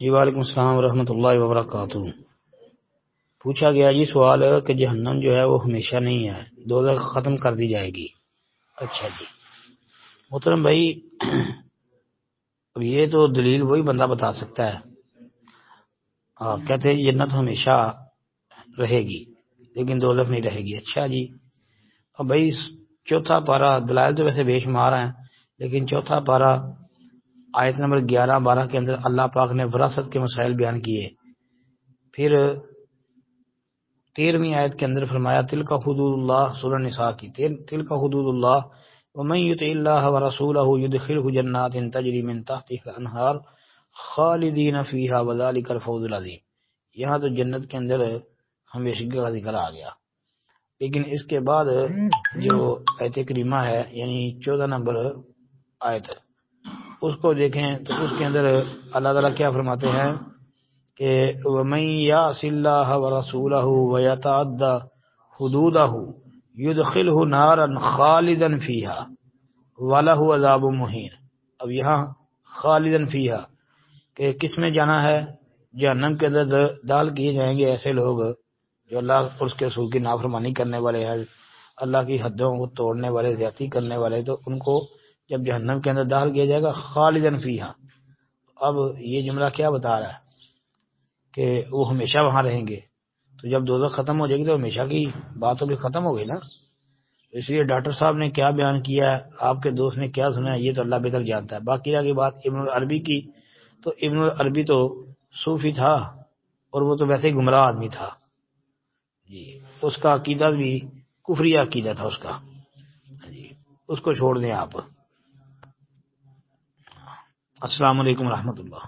جی وعلیکم السلام ورحمۃ اللہ وبرکاتہ۔ پوچھا گیا جی سوال کہ جہنم جو ہے وہ ہمیشہ نہیں ہے، دوزخ ختم کر دی جائے گی۔ اچھا جی محترم بھائی، اب یہ تو دلیل وہی بندہ بتا سکتا ہے۔ آپ کہتے ہیں جنت ہمیشہ رہے گی لیکن دوزخ نہیں رہے گی۔ اچھا جی، اب بھائی چوتھا پارہ، دلائل تو ویسے بے شمار ہیں لیکن چوتھا پارہ آیت نمبر 11-12 کے اندر اللہ پاک نے وراثت کے مسائل بیان کیے۔ پھر 13ویں آیت کے اندر فرمایا تلک حدود اللہ، سورہ نساء کی تلک حدود اللہ ومن یطع اللہ ورسولہ یدخلہ جنات تجری من تحتها الانہار خالدین فیہا وذلک الفوز العظیم۔ یہاں تو جنت کے اندر ہمیشگی کا ذکر آ گیا، لیکن اس کے بعد جو آیت کریمہ ہے یعنی 14 نمبر آیت، اس کو دیکھیں تو اس کے اندر اللہ تعالیٰ کیا فرماتے ہیں کہ وَمَن يَعْصِ اللَّهَ وَرَسُولَهُ وَيَتَعَدَّ حُدُودَهُ يُدْخِلْهُ نَارًا خَالِدًا فِيهَا وَلَهُ عَذَابٌ مُهِينٌ۔ اب یہاں خالدًا فِيهَا کہ کس میں جانا ہے؟ جہنم کے اندر داخل کیے جائیں گے ایسے لوگ جو اللہ اور اس کے رسول کی نافرمانی کرنے والے ہیں، اللہ کی حدوں کو توڑنے والے، زیادتی کرنے والے، تو ان کو جب جہنم کے اندر داخل کیا جائے گا خالدن فیہا۔ اب یہ جملہ کیا بتا رہا ہے کہ وہ ہمیشہ وہاں رہیں گے، تو جب دوزخ ختم ہو جائے گی تو ہمیشہ کی بات تو بھی ختم ہو گئی نا۔ اس لیے ڈاکٹر صاحب نے کیا بیان کیا ہے، آپ کے دوست نے کیا سنا ہے، یہ تو اللہ بہتر جانتا ہے۔ باقی رہی بات ابن العربی کی، تو ابن العربی تو صوفی تھا اور وہ تو ویسے ہی گمراہ آدمی تھا جی، اس کا عقیدہ بھی کفری عقیدہ تھا اس کا جی، اس کو چھوڑ دیں آپ۔ السلام علیکم ورحمۃ اللہ۔